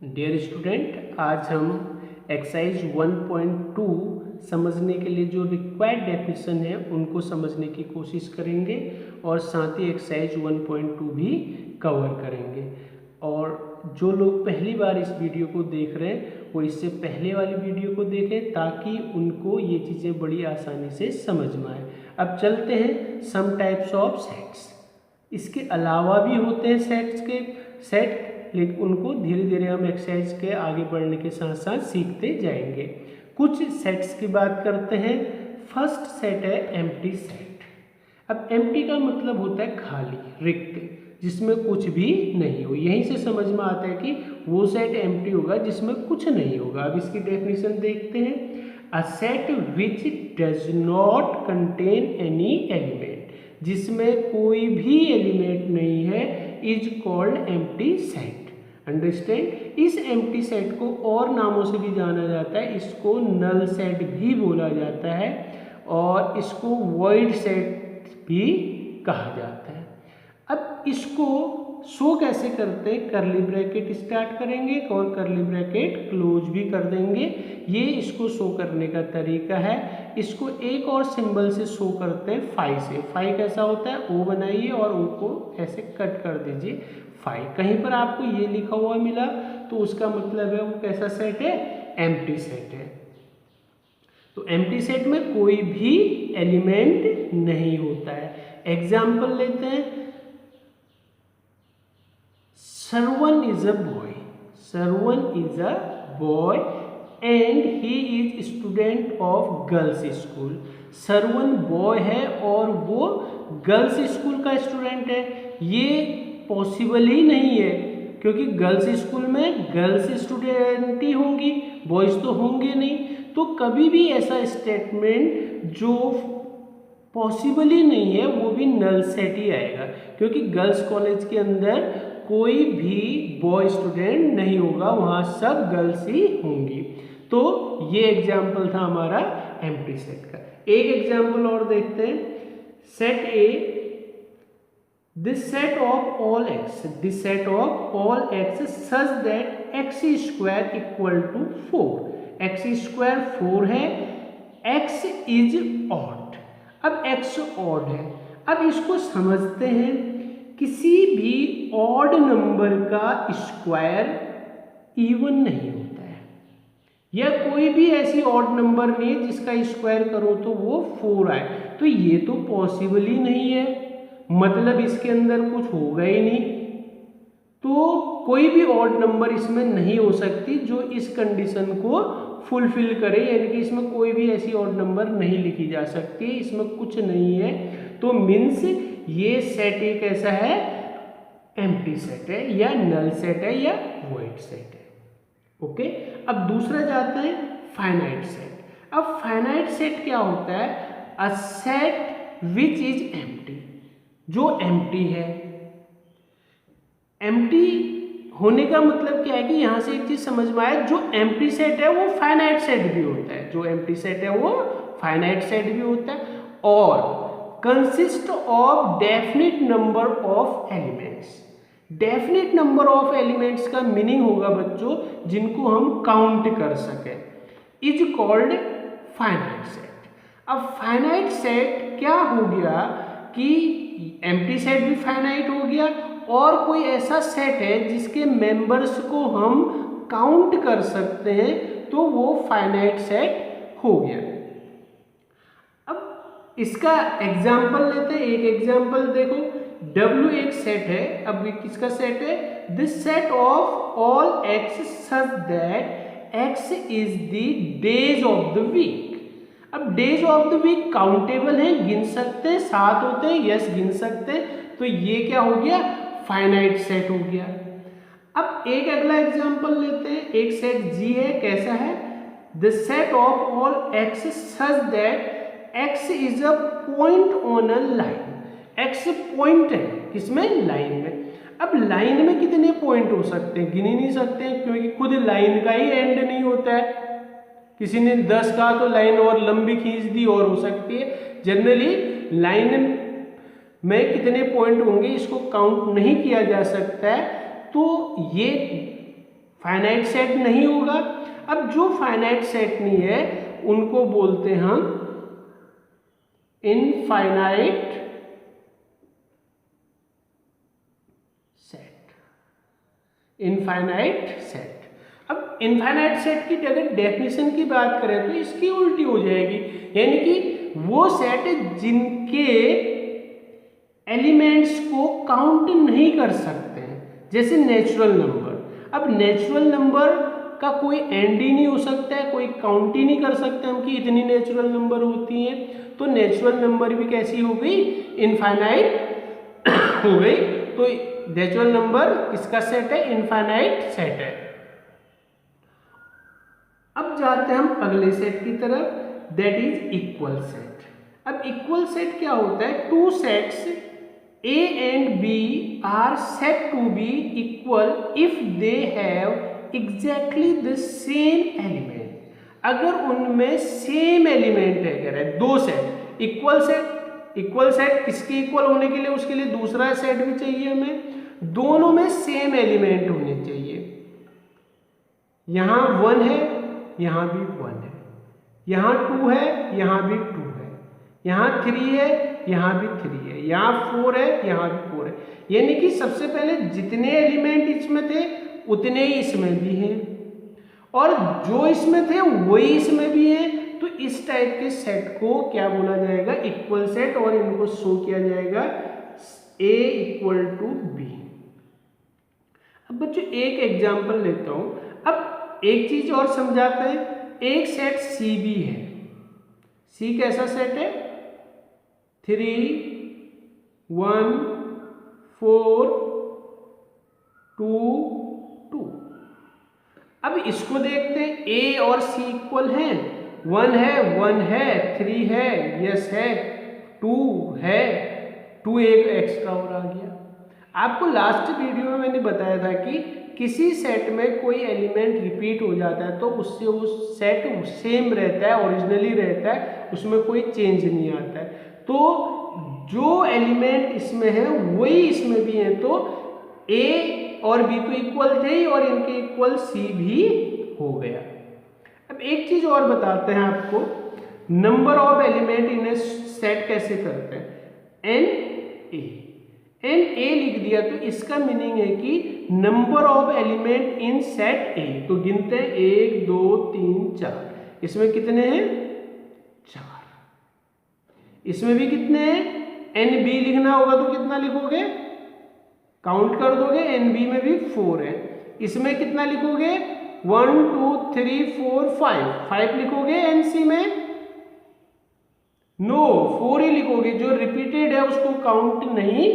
Dear student, आज हम exercise 1.2 समझने के लिए जो रिक्वायर्ड डेफिनेशन है उनको समझने की कोशिश करेंगे और साथ ही एक्सरसाइज 1.2 भी कवर करेंगे। और जो लोग पहली बार इस वीडियो को देख रहे हैं वो इससे पहले वाली वीडियो को देखें ताकि उनको ये चीज़ें बड़ी आसानी से समझ में आए। अब चलते हैं सम टाइप्स ऑफ सेट्स। इसके अलावा भी होते हैं सेट, लेकिन उनको धीरे धीरे हम एक्सरसाइज के आगे बढ़ने के साथ साथ सीखते जाएंगे। कुछ सेट्स की बात करते हैं। फर्स्ट सेट है एम्प्टी सेट। अब एम्प्टी का मतलब होता है खाली, रिक्त, जिसमें कुछ भी नहीं हो। यहीं से समझ में आता है कि वो सेट एम्प्टी होगा जिसमें कुछ नहीं होगा। अब इसकी डेफिनेशन देखते हैं। A set which does not contain any element, जिसमें कोई भी एलिमेंट नहीं है, is called empty set. Understand. इस एम्प्टी सेट को और नामों से भी जाना जाता है। इसको नल सेट भी बोला जाता है और इसको वॉइड सेट भी कहा जाता है। अब इसको शो कैसे करते हैं? करली ब्रैकेट स्टार्ट करेंगे और करली ब्रैकेट क्लोज भी कर देंगे। ये इसको शो करने का तरीका है। इसको एक और सिंबल से शो करते हैं, फाई से। फाई कैसा होता है? ओ बनाइए और ओ को ऐसे कट कर दीजिए, फाई। कहीं पर आपको ये लिखा हुआ मिला तो उसका मतलब है वो कैसा सेट है? एम्प्टी सेट है। तो एम्प्टी सेट में कोई भी एलिमेंट नहीं होता है। एग्जाम्पल लेते हैं। Sarwan is a boy. Sarwan is a boy and he is student of girls school. Sarvan boy है और वो गर्ल्स स्कूल का स्टूडेंट है। ये पॉसिबल ही नहीं है क्योंकि गर्ल्स स्कूल में गर्ल्स स्टूडेंट ही होंगी, बॉयज तो होंगे नहीं। तो कभी भी ऐसा स्टेटमेंट जो पॉसिबल ही नहीं है वो भी नल सेट ही आएगा, क्योंकि गर्ल्स कॉलेज के अंदर कोई भी बॉय स्टूडेंट नहीं होगा, वहाँ सब गर्ल्स ही होंगी। तो ये एग्जाम्पल था हमारा एम्प्टी सेट का। एक एग्जाम्पल और देखते हैं। Set A, this set of all x such that x square equal to 4। X square 4 है, एक्स इज ऑड। अब एक्स ऑड है। अब इसको समझते हैं। किसी भी ऑड नंबर का स्क्वायर इवन नहीं होता है, या कोई भी ऐसी ऑड नंबर नहीं है जिसका स्क्वायर करो तो वो 4 आए। तो ये तो पॉसिबल ही नहीं है, मतलब इसके अंदर कुछ होगा ही नहीं। तो कोई भी ऑड नंबर इसमें नहीं हो सकती जो इस कंडीशन को फुलफिल करे, यानी कि इसमें कोई भी ऐसी ऑड नंबर नहीं लिखी जा सकती, इसमें कुछ नहीं है। तो मीन्स ये सेट एक ऐसा है, एम्प्टी सेट है या नल सेट है या वॉइड सेट है। ओके। अब दूसरा जाता है फाइनाइट सेट। अब फाइनाइट सेट क्या होता है? A set which is empty, जो एम्प्टी है। एम्प्टी होने का मतलब क्या है कि यहां से एक चीज समझ में आया, जो एम्प्टी सेट है वो फाइनाइट सेट भी होता है। जो एम्प्टी सेट है वो फाइनाइट सेट भी होता है और consist of definite number of elements. Definite number of elements का मीनिंग होगा बच्चों जिनको हम काउंट कर सकें, इज कॉल्ड फाइनाइट सेट। अब फाइनाइट सेट क्या हो गया कि एम्प्टी सेट भी फाइनाइट हो गया और कोई ऐसा सेट है जिसके मेंबर्स को हम काउंट कर सकते हैं, तो वो फाइनाइट सेट हो गया। अब इसका एग्जाम्पल लेते हैं। एक एग्जाम्पल देखो, W एक सेट है। अब किसका सेट है? This set of all x such that x is the days of the week. अब days of the week countable है, गिन सकते हैं, 7 होते हैं, यस गिन सकते हैं। तो ये क्या हो गया? फाइनाइट सेट हो गया। अब एक अगला एग्जांपल लेते हैं। एक सेट G है, कैसा है? The set of all x such that x is a point on a line. X point है किसमें? लाइन में। अब लाइन में कितने पॉइंट हो सकते हैं? गिन ही नहीं सकते हैं, क्योंकि खुद लाइन का ही एंड नहीं होता है। किसी ने 10 कहा तो लाइन और लंबी खींच दी और हो सकती है। जनरली लाइन में कितने पॉइंट होंगे इसको काउंट नहीं किया जा सकता है। तो ये फाइनाइट सेट नहीं होगा। अब जो फाइनाइट सेट नहीं है उनको बोलते हैं हम इनफाइनाइट सेट। Infinite set. अब इनफाइनाइट सेट की अगर डेफिनेशन की बात करें तो इसकी उल्टी हो जाएगी, यानी कि वो सेट जिनके एलिमेंट्स को काउंट नहीं कर सकते हैं, जैसे नेचुरल नंबर। अब नेचुरल नंबर का कोई एंड ही नहीं हो सकता है, कोई काउंट ही नहीं कर सकते हम कि इतनी नेचुरल नंबर होती हैं, तो नेचुरल नंबर भी कैसी हो गई, इनफाइनाइट हो गई। तो नेचुरल नंबर किसका सेट है, इनफाइनाइट सेट है। अब जाते हैं हम अगले सेट की तरफ, दैट इज इक्वल सेट। अब इक्वल सेट क्या होता है, two sets A and B are said to be equal if they have exactly the same element। अगर उनमें सेम एलिमेंट है, कह रहा है दो set equal set. Equal set किसके इक्वल होने के लिए, उसके लिए दूसरा सेट भी चाहिए हमें, दोनों में सेम एलिमेंट होने चाहिए। यहां 1 है, यहां भी 1 है, यहां 2 है, यहां भी 2 है, यहां 3 है, यहां भी 3 है, यहां 4 है, यहां भी 4 है। यानी कि सबसे पहले जितने एलिमेंट इसमें थे उतने ही इसमें भी हैं, और जो इसमें थे वही इसमें भी हैं। तो इस टाइप के सेट को क्या बोला जाएगा, इक्वल सेट, और इनको शो किया जाएगा A इक्वल टू B। अब बच्चों एक एग्जांपल लेता हूं। अब एक चीज और समझाते हैं, एक सेट CB है। C कैसा सेट है, 3 1 4 2 2। अब इसको देखते हैं, A और C इक्वल हैं, 1 है 1 है, 3 है, यस है, 2 है, 2 एक एक्स्ट्रा और आ गया। आपको लास्ट वीडियो में मैंने बताया था कि किसी सेट में कोई एलिमेंट रिपीट हो जाता है तो उससे वो सेट सेम रहता है, ओरिजिनली रहता है, उसमें कोई चेंज नहीं आता है। तो जो एलिमेंट इसमें है वही इसमें भी है, तो A और B तो इक्वल थे ही, और इनके इक्वल C भी हो गया। अब एक चीज और बताते हैं आपको, number of element in A set कैसे करते हैं, एन ए लिख दिया तो इसका मीनिंग है कि number of element in set ए। तो गिनते हैं 1 2 3 4, इसमें कितने हैं 4, इसमें भी कितने हैं, एन बी लिखना होगा तो कितना लिखोगे, काउंट कर दोगे, एन बी में भी 4 है, इसमें कितना लिखोगे 1 2 3 4 5 लिखोगे, एन सी में नो 4 ही लिखोगे, जो रिपीटेड है उसको काउंट नहीं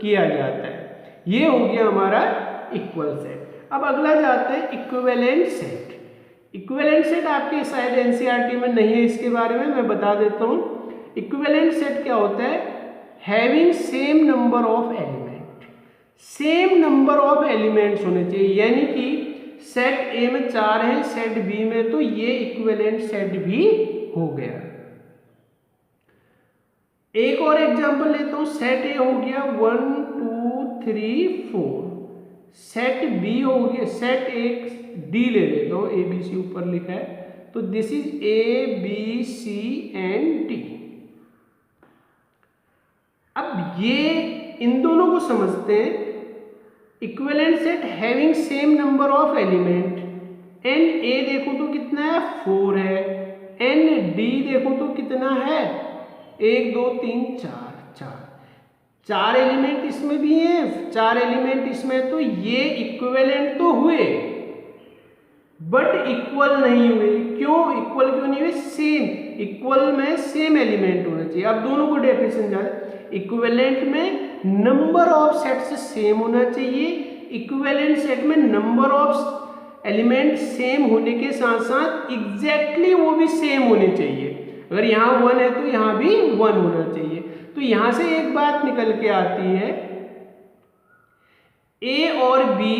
किया जाता है। ये हो गया हमारा इक्वल सेट। अब अगला जाते हैं इक्विवेलेंट सेट। इक्विवेलेंट सेट आपके शायद एनसीईआरटी में नहीं है, इसके बारे में मैं बता देता हूं। इक्विवेलेंट सेट क्या होता है, having same number of element. Same number of elements होने चाहिए, यानी कि सेट ए में 4 है, सेट बी में, तो ये इक्विवेलेंट सेट भी हो गया। एक और एग्जांपल लेता हूं, सेट ए हो गया 1 2 3 4, सेट बी हो गया, सेट एक डी ले लेता हूं, ए बी सी ऊपर लिखा है, तो this is A B C and D. अब ये इन दोनों को समझते हैं, equivalent set having same number of element, n A देखो तो कितना है 4 है, एन डी देखो तो कितना है 1 2 3 4 4 एलिमेंट इसमें भी हैं, 4 एलिमेंट इसमें, तो ये इक्विवेलेंट तो हुए बट इक्वल नहीं हुए। क्यों इक्वल क्यों नहीं हुए, सेम, इक्वल में सेम एलिमेंट होना चाहिए। अब दोनों को डेफिनेशन जाए, इक्विवेलेंट में नंबर ऑफ सेट्स सेम होना चाहिए, इक्विवेलेंट सेट में नंबर ऑफ एलिमेंट सेम होने के साथ साथ एग्जैक्टली वो भी सेम होने चाहिए। अगर यहाँ 1 है तो यहाँ भी 1 होना चाहिए। तो यहां से एक बात निकल के आती है, ए और बी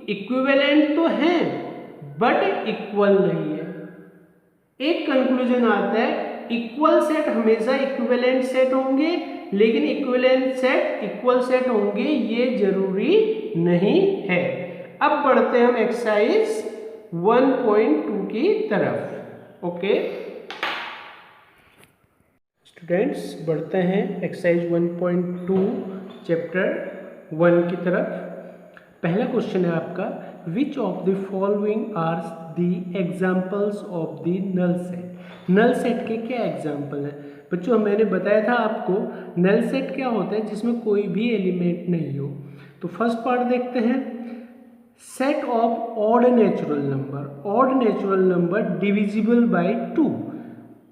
इक्विवेलेंट तो हैं बट इक्वल नहीं है। एक कंक्लूजन आता है, इक्वल सेट हमेशा इक्विवेलेंट सेट होंगे, लेकिन इक्विवेलेंट सेट इक्वल सेट होंगे ये जरूरी नहीं है। अब बढ़ते हैं हम एक्सरसाइज 1.2 की तरफ। ओके स्टूडेंट्स, बढ़ते हैं एक्सरसाइज 1.2 चैप्टर 1 की तरफ। पहला क्वेश्चन है आपका, which of the following are the examples of the null set. Null set के क्या एग्जाम्पल हैं बच्चों? मैंने बताया था आपको नल सेट क्या होता है, जिसमें कोई भी एलिमेंट नहीं हो। तो फर्स्ट पार्ट देखते हैं, set of odd natural number. Odd natural number divisible by 2।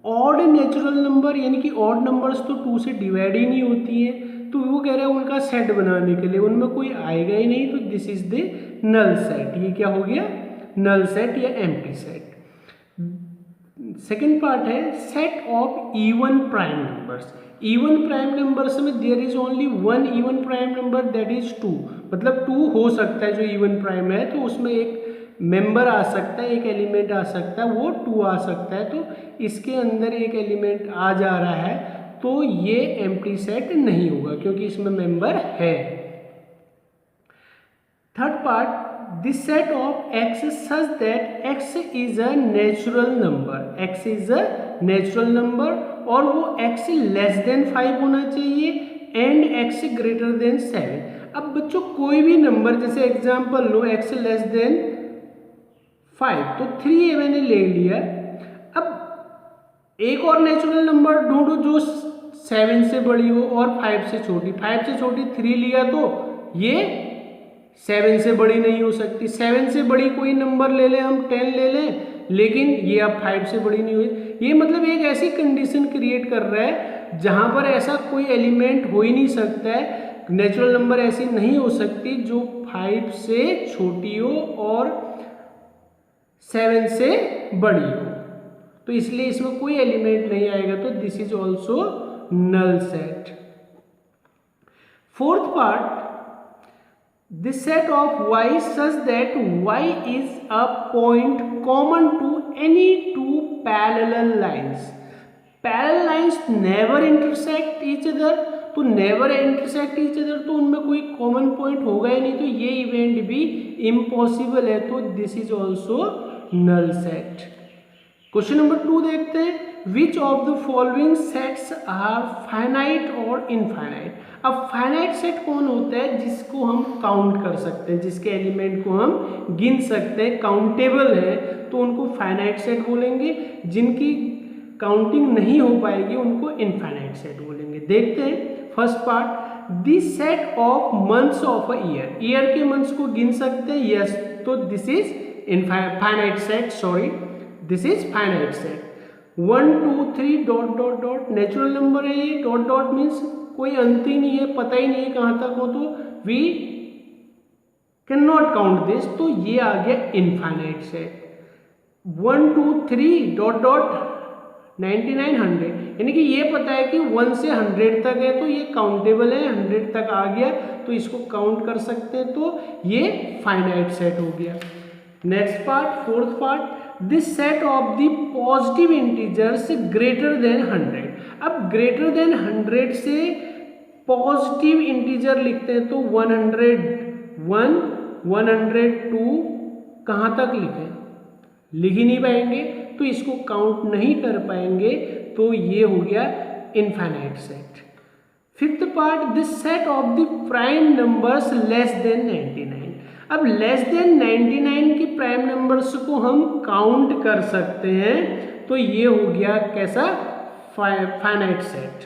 Odd natural number यानी कि ऑड नंबर्स तो 2 से डिवाइड ही नहीं होती है, तो वो कह रहे हैं उनका सेट बनाने के लिए उनमें कोई आएगा ही नहीं, तो this is the null set. ये क्या हो गया? नल सेट या एम्प्टी सेट। सेकेंड पार्ट है set of even prime numbers. Even prime numbers में there is only one even prime number, that is 2। मतलब 2 हो सकता है जो इवन प्राइम है, तो उसमें एक मेंबर आ सकता है, एक एलिमेंट आ सकता है, वो 2 आ सकता है। तो इसके अंदर एक एलिमेंट आ जा रहा है, तो ये एम्प्टी सेट नहीं होगा क्योंकि इसमें मेंबर है। Third part, this set of x such that x is a natural number. x is a natural number और वो x लेस देन 5 होना चाहिए एंड x ग्रेटर देन 7। अब बच्चों कोई भी नंबर, जैसे एग्जांपल लो x लेस देन 5, तो 3 मैंने ले लिया। अब एक और नेचुरल नंबर ढूंढो जो 7 से बड़ी हो और 5 से छोटी। 5 से छोटी 3 लिया तो ये 7 से बड़ी नहीं हो सकती। 7 से बड़ी कोई नंबर ले लें, हम 10 ले लें, लेकिन ये अब 5 से बड़ी नहीं हुई। ये मतलब एक ऐसी कंडीशन क्रिएट कर रहा है जहां पर ऐसा कोई एलिमेंट हो ही नहीं सकता है, नेचुरल नंबर ऐसी नहीं हो सकती जो 5 से छोटी हो और 7 से बड़ी हो, तो इसलिए इसमें कोई एलिमेंट नहीं आएगा, तो this is also null set. Fourth part, the set of y such that y is a point common to any two parallel lines. Parallel lines never intersect each other, तो never intersect each other तो उनमें कोई common point होगा ही नहीं, तो ये event भी impossible है, तो this is also null set. Question number 2 देखते हैं, which of the following sets are finite और इनफाइनाइट। अब फाइनाइट सेट कौन होता है? जिसको हम काउंट कर सकते हैं, जिसके एलिमेंट को हम गिन सकते हैं, काउंटेबल है, तो उनको फाइनाइट सेट बोलेंगे। जिनकी काउंटिंग नहीं हो पाएगी उनको इनफाइनाइट सेट बोलेंगे। देखते हैं first part, this set of months of a year. Year के मंथ्स को गिन सकते हैं, यस, तो this is finite set, sorry this is finite set. 1 2 3 dot dot dot natural number है ये, डॉट डॉट मीन्स कोई अंत ही नहीं है, पता ही नहीं है कहां तक हो, तो we can not count this, तो ये आ गया इनफाइनाइट सेट। 1 2 3 डॉट डॉट 99 100, यानी कि ये पता है कि 1 से 100 तक है, तो ये काउंटेबल है, 100 तक आ गया तो इसको काउंट कर सकते हैं, तो ये फाइनाइट सेट हो गया। Next part, fourth part, this set of the positive integers greater than 100। अब ग्रेटर देन 100 से पॉजिटिव इंटीजर लिखते हैं, तो 101 102 कहाँ तक लिखें? लिख ही नहीं पाएंगे, तो इसको काउंट नहीं कर पाएंगे, तो ये हो गया infinite set. Fifth part, this set of the prime numbers less than 99। अब लेस देन 99 की प्राइम नंबर्स को हम काउंट कर सकते हैं, तो ये हो गया कैसा? Finite set.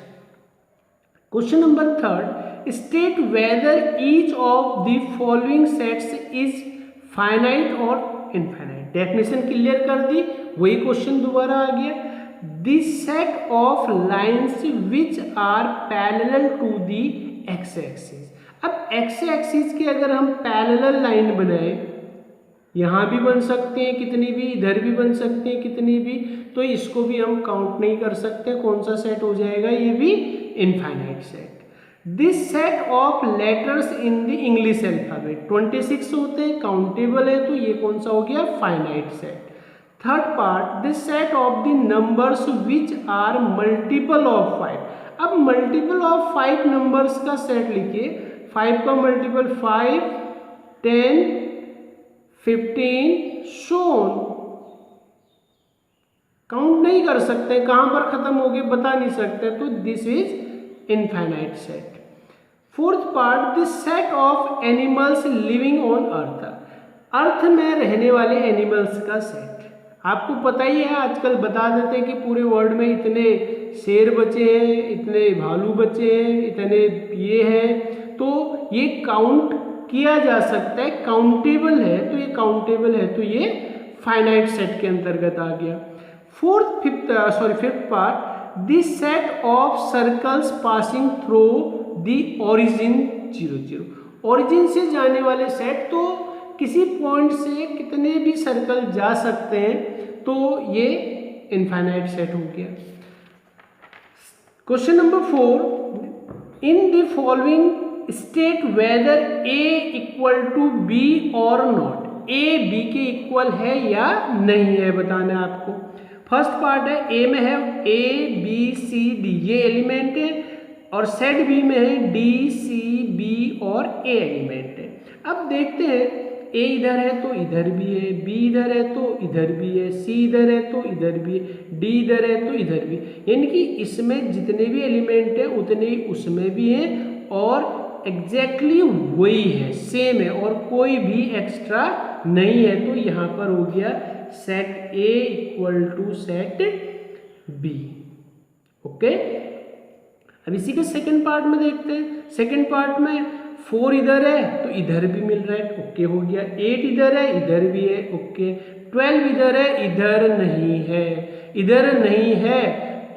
Question number 3, state whether each of the following sets is finite और इनफाइनाइट। डेफिनेशन क्लियर कर दी, वही क्वेश्चन दोबारा आ गया। This set of lines which are parallel to the x axis. अब एक्स एक्सिस के अगर हम पैरेलल लाइन बनाए, यहाँ भी बन सकते हैं कितनी भी, इधर भी बन सकते हैं कितनी भी, तो इसको भी हम काउंट नहीं कर सकते। कौन सा सेट हो जाएगा? ये भी infinite set. This set of letters in the English alphabet 26 होते हैं, काउंटेबल है, तो ये कौन सा हो गया? Finite set. Third part, this set of the numbers which are multiple of 5। अब मल्टीपल ऑफ 5 नंबर्स का सेट लिखिए। 5 का मल्टीपल 5 10 15 shown। काउंट नहीं कर सकते, कहां पर खत्म हो गए बता नहीं सकते, तो this is infinite set. Fourth part, this set of animals living on earth. Earth में रहने वाले एनिमल्स का सेट। आपको पता ही है, आजकल बता देते हैं कि पूरे वर्ल्ड में इतने शेर बचे हैं, इतने भालू बचे हैं, इतने ये हैं, तो ये काउंट किया जा सकता है, काउंटेबल है, तो ये काउंटेबल है, तो ये फाइनाइट सेट के अंतर्गत आ गया। Fifth part, this set of circles passing through the origin 0 0। Origin से जाने वाले सेट, तो किसी पॉइंट से कितने भी सर्कल जा सकते हैं, तो ये इनफाइनाइट सेट हो गया। Question number 4, in the following state whether A equal to B और नॉट। ए बी के इक्वल है या नहीं है बताना है आपको। फर्स्ट पार्ट है, ए में है ए बी सी डी, ये एलिमेंट है, और सेट बी में है डी सी बी और ए एलिमेंट है। अब देखते हैं, ए इधर है तो इधर भी है, बी इधर है तो इधर भी है, सी इधर है तो इधर भी है, डी इधर है तो इधर भी, यानी कि इसमें जितने भी एलिमेंट है उतने ही उसमें भी हैं, और एग्जैक्टली वही है, सेम है, और कोई भी एक्स्ट्रा नहीं है। तो यहाँ पर हो गया set A equal to set B. Okay, अब इसी के सेकंड पार्ट में देखते हैं। सेकंड पार्ट में 4 इधर है तो इधर भी मिल रहा है, ओके हो गया। 8 इधर है, इधर भी है, ओके। 12 इधर है, इधर नहीं है, इधर नहीं है,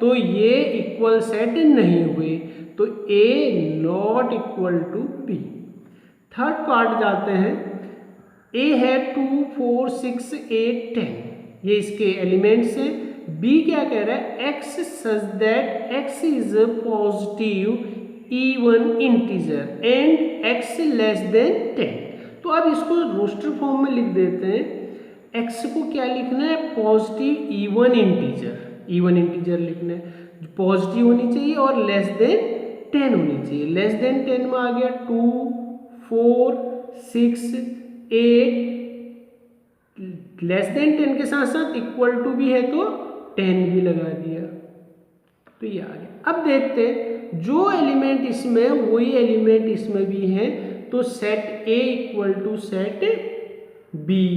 तो ये इक्वल सेट नहीं हुए, तो A not equal to B. Third part जाते हैं। ए है 2 4 6 8 10, ये इसके एलिमेंट्स हैं। बी क्या कह रहा है, x such that x is a positive even integer and x less than 10। तो अब इसको रोस्टर फॉर्म में लिख देते हैं। एक्स को क्या लिखना है, positive even integer, even integer लिखना है, पॉजिटिव होनी चाहिए और लेस देन 10 होनी चाहिए। लेस देन 10 में आ गया 2 4 6 8, लेस देन 10 के साथ साथ इक्वल टू भी है तो 10 भी लगा दिया, तो ये आ गया। अब देखते हैं, जो एलिमेंट इसमें वही एलिमेंट इसमें भी है, तो set A equal to set B,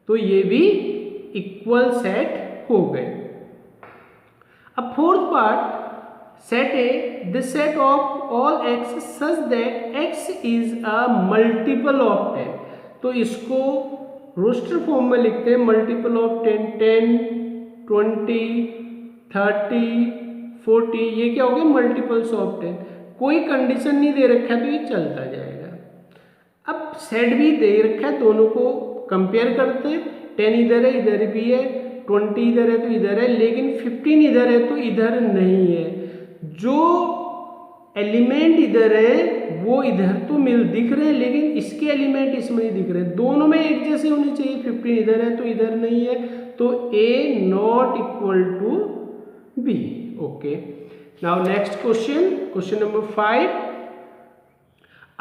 तो ये भी इक्वल सेट हो गए। अब fourth part, set A the set of all x such that x is a multiple of 10। तो इसको रोस्टर फॉर्म में लिखते हैं, मल्टीपल ऑफ 10, 10 20 30 40, ये क्या हो गया, मल्टीपल्स ऑफ 10। कोई कंडीशन नहीं दे रखा है तो ये चलता जाएगा। अब सेट भी दे रखा है, दोनों को कंपेयर करते हैं। 10 इधर है, इधर भी है, 20 इधर है तो इधर है, लेकिन 15 इधर है तो इधर नहीं है। जो एलिमेंट इधर है वो इधर तो दिख रहे हैं, लेकिन इसके एलिमेंट इसमें नहीं दिख रहे, दोनों में एक जैसे होनी चाहिए। 15 इधर है तो इधर नहीं है, तो A not equal to B. Okay, now next question, question number 5,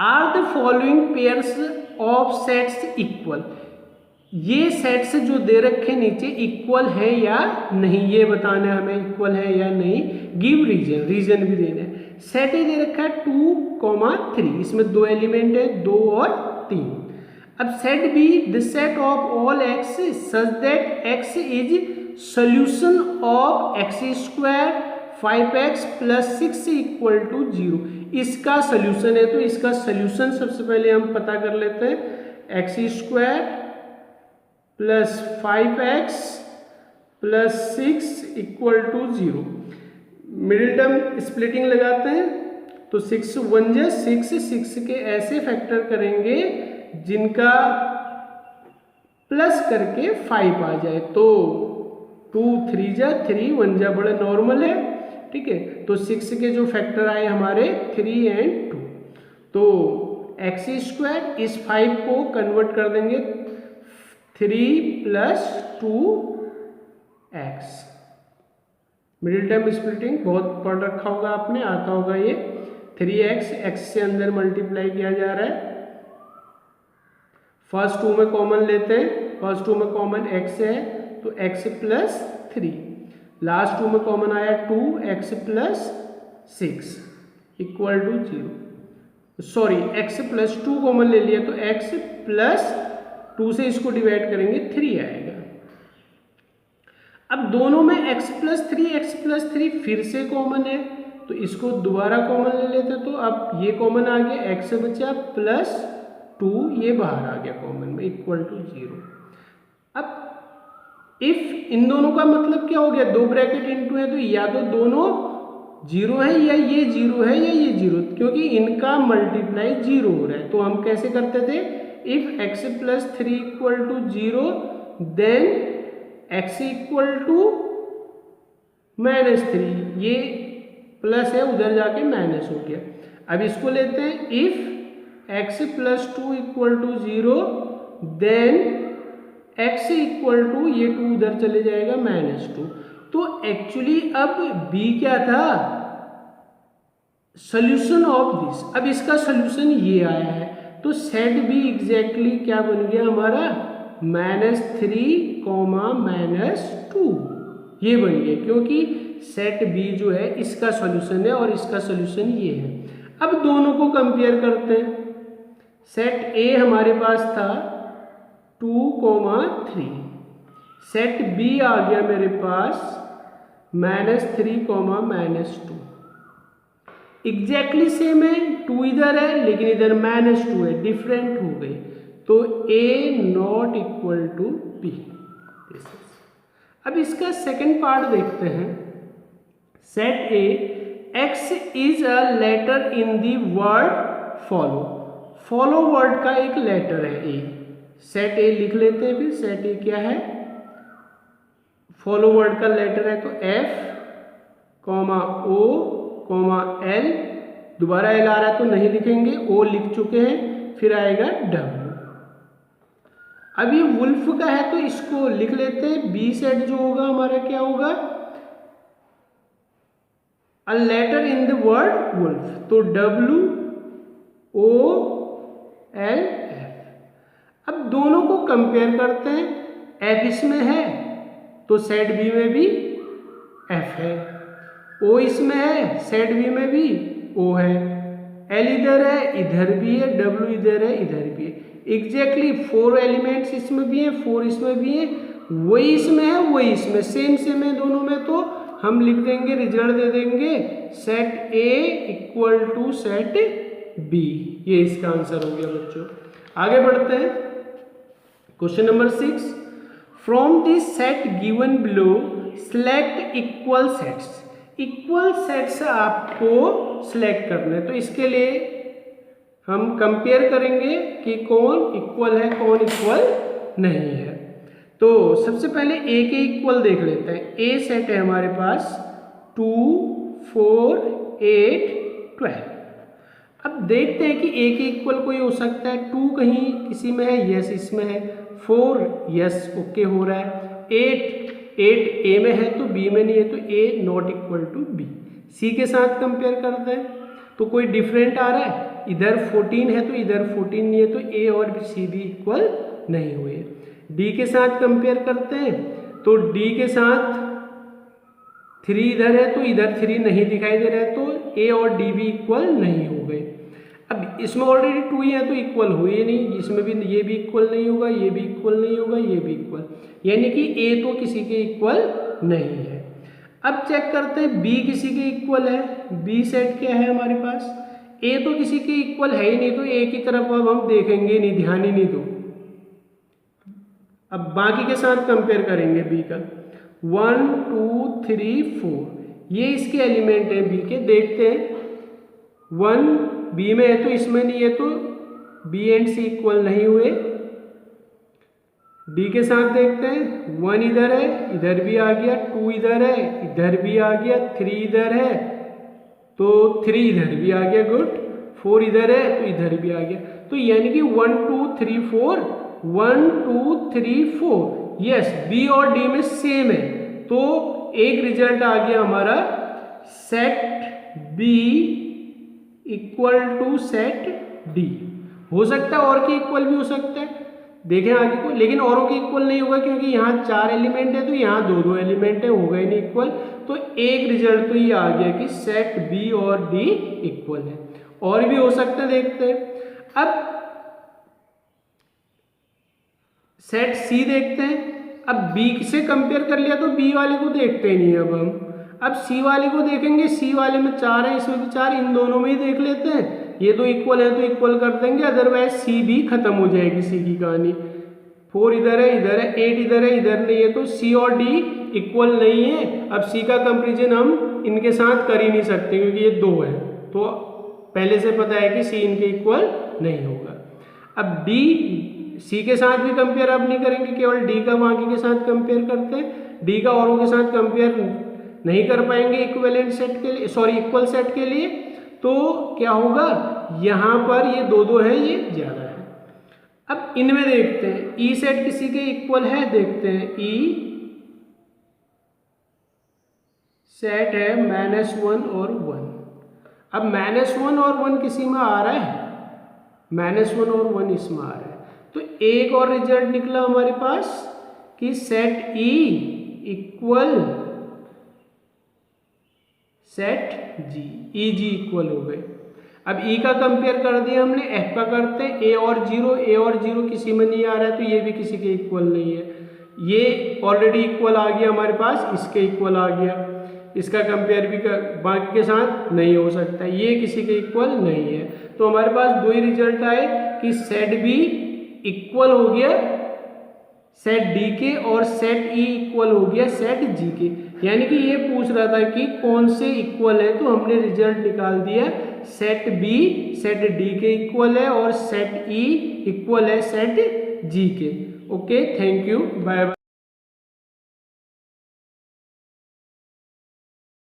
are the following pairs of sets equal. ये सेट्स जो दे रखे नीचे इक्वल है या नहीं, ये बताना है हमें, इक्वल है या नहीं। गिव रीजन, रीजन भी देना है। सेट ए दे रखा है 2, 3, इसमें 2 एलिमेंट है, 2 और 3। अब set B the set of all x such that x is solution of x square 5x + 6 equal to 0। इसका सोल्यूशन है, तो इसका सोल्यूशन सबसे पहले हम पता कर लेते हैं। X square + 5x + 6 equal to 0। Middle term splitting लगाते हैं, तो 6 1 जा 6, 6 के ऐसे फैक्टर करेंगे जिनका प्लस करके 5 आ जाए, तो 2 3 जा 3, 1 जा बड़ा नॉर्मल है, ठीक है। तो 6 के जो फैक्टर आए हमारे 3 और 2, तो एक्स स्क्वायर इस 5 को कन्वर्ट कर देंगे 3 + 2x। मिडिल टर्म स्प्लिटिंग बहुत पढ़ रखा होगा आपने, आता होगा ये। 3x, x से अंदर मल्टीप्लाई किया जा रहा है, फर्स्ट टू में कॉमन लेते हैं, फर्स्ट टू में कॉमन x है तो x प्लस 3, लास्ट टू में कॉमन आया 2x plus 6 equal to 0, sorry x plus 2 common ले लिया तो x प्लस 2 से इसको डिवाइड करेंगे 3 आएगा। अब दोनों में x प्लस 3 फिर से कॉमन है तो इसको दोबारा कॉमन ले लेते, तो अब ये कॉमन आ गया, x बचा प्लस 2 ये बाहर आ गया कॉमन में इक्वल टू 0। अब इफ इन दोनों का मतलब क्या हो गया, दो ब्रैकेट इनटू है तो या तो दोनों 0 है या ये 0 है या ये 0, क्योंकि इनका मल्टीप्लाई 0 हो रहा है। तो हम कैसे करते थे, if x plus 3 equal to 0 then x equal to -3, ये प्लस है उधर जाके माइनस हो गया। अब इसको लेते हैं, if x plus 2 equal to 0 then x equal to, ये 2 उधर चले जाएगा -2। तो एक्चुअली अब b क्या था, सोल्यूशन ऑफ दिस। अब इसका सोल्यूशन ये आया है तो सेट b एग्जैक्टली क्या बन गया हमारा, -3, -2 ये बन गया, क्योंकि सेट b जो है इसका सॉल्यूशन है और इसका सॉल्यूशन ये है। अब दोनों को कंपेयर करते हैं, सेट a हमारे पास था 2, 3, सेट b आ गया मेरे पास -3, -2, एग्जैक्टली सेम है, 2 इधर है लेकिन इधर -2 है, डिफरेंट हो गई, तो a not equal to b। अब इसका सेकंड पार्ट देखते हैं, set a x is a letter in the word follow, follow word का एक लेटर है a, सेट a लिख लेते हैं, फिर सेट a क्या है, फॉलो वर्ड का लेटर है तो F, O, L, दोबारा L आ रहा है तो नहीं लिखेंगे, O लिख चुके हैं, फिर आएगा W। अब ये वुल्फ का है तो इसको लिख लेते हैं, बी सेट जो होगा हमारा क्या होगा, a letter in the word wolf, तो W, O, L, F। अब दोनों को कंपेयर करते हैं, F इसमें है तो सेट बी में भी F है, O इसमें है सेट बी में भी O है, L इधर है इधर भी है, W इधर है इधर भी है, एग्जैक्टली 4 एलिमेंट्स इसमें भी है, 4 इसमें भी है, वही इसमें है वही इसमें, सेम है दोनों में, तो हम लिख देंगे, रिजल्ट दे देंगे set A equal to set B। ये इसका आंसर हो गया बच्चों। आगे बढ़ते हैं, question number 6, from this set given below select equal sets. Equal sets आपको सिलेक्ट करने, तो इसके लिए हम कंपेयर करेंगे कि कौन इक्वल है कौन इक्वल नहीं है। तो सबसे पहले A के इक्वल देख लेते हैं, A सेट है हमारे पास 2, 4, 8, 12। अब देखते हैं कि A के इक्वल कोई हो सकता है, 2 कहीं किसी में है, यस इसमें है, 4 यस ओके हो रहा है, 8 A में है तो B में नहीं है, तो A not equal to B। C के साथ कंपेयर करते हैं तो कोई डिफरेंट आ रहा है, इधर 14 है तो इधर 14 नहीं है, तो A और C भी इक्वल नहीं हुए। D के साथ कंपेयर करते हैं तो D के साथ 3 इधर है तो इधर 3 नहीं दिखाई दे रहा है, तो A और D भी इक्वल नहीं हो गए। अब इसमें ऑलरेडी 2 ही है तो इक्वल हुए नहीं, इसमें भी ये भी इक्वल नहीं होगा, ये भी इक्वल नहीं होगा, ये भी इक्वल, यानी कि A तो किसी के इक्वल नहीं है। अब चेक करते हैं B किसी के इक्वल है, B सेट क्या है हमारे पास, A तो किसी के इक्वल है ही नहीं, तो A की तरफ अब हम देखेंगे नहीं, ध्यान ही नहीं दो। अब बाकी के साथ कंपेयर करेंगे B का, 1, 2, 3, 4 ये इसके एलिमेंट हैं B के, देखते हैं 1 B में है तो इसमें नहीं है, तो B एंड C इक्वल नहीं हुए। D के साथ देखते हैं, 1 इधर है इधर भी आ गया, 2 इधर है इधर भी आ गया, 3 इधर है तो 3 इधर भी आ गया, गुड, 4 इधर है तो इधर भी आ गया, तो यानी कि 1, 2, 3, 4 1, 2, 3, 4 यस B और D में सेम है, तो एक रिजल्ट आ गया हमारा set B equal to set D। हो सकता है और के इक्वल भी हो सकता है, देखें आगे को, लेकिन औरों के इक्वल नहीं होगा क्योंकि यहाँ 4 एलिमेंट है तो यहाँ 2 एलिमेंट है, हो गए नहीं इक्वल। तो एक रिजल्ट तो ये आ गया कि सेट बी और डी इक्वल है। और भी हो सकते हैं, देखते हैं। अब सेट सी देखते हैं। अब बी से कंपेयर कर लिया तो बी वाले को देखते ही नहीं अब सी वाले को देखेंगे। सी वाले में 4 है, इसमें भी 4, इन दोनों में ही देख लेते हैं। ये तो इक्वल है तो इक्वल कर देंगे, अदरवाइज सी भी खत्म हो जाएगी सी की कहानी। 4 इधर है, 8 इधर है, इधर नहीं है, तो सी और डी इक्वल नहीं है। अब सी का कंपेरिजन हम इनके साथ कर ही नहीं सकते क्योंकि ये 2 है, तो पहले से पता है कि सी इनके इक्वल नहीं होगा। अब डी सी के साथ भी कंपेयर अब नहीं करेंगे, केवल डी का बाकी के साथ कंपेयर करते हैं। डी का औरों के साथ कंपेयर नहीं कर पाएंगे इक्विवेलेंट सेट के लिए, सॉरी इक्वल सेट के लिए। तो क्या होगा, यहाँ पर ये 2 है, ये ज्यादा है। अब इनमें देखते हैं ई सेट किसी के इक्वल है, देखते हैं ई सेट है -1 और 1। अब -1 और 1 किसी में आ रहा है, -1 और 1 इसमें आ रहा है, तो एक और रिजल्ट निकला हमारे पास कि सेट ई इक्वल सेट जी, ई जी इक्वल हो गए। अब ई का कंपेयर कर दिया हमने, एफ का करते हैं। ए और जीरो किसी में नहीं आ रहा है तो ये भी किसी के इक्वल नहीं है। ये ऑलरेडी इक्वल आ गया हमारे पास, इसके इक्वल आ गया, इसका कंपेयर भी बाकी के साथ नहीं हो सकता, ये किसी के इक्वल नहीं है। तो हमारे पास 2 ही रिजल्ट आए कि सेट बी इक्वल हो गया सेट डी के और सेट ई इक्वल हो गया सेट जी के। यानी कि ये पूछ रहा था कि कौन से इक्वल है, तो हमने रिजल्ट निकाल दिया सेट बी सेट डी के इक्वल है और सेट ई इक्वल है सेट जी के। Okay, thank you, bye bye.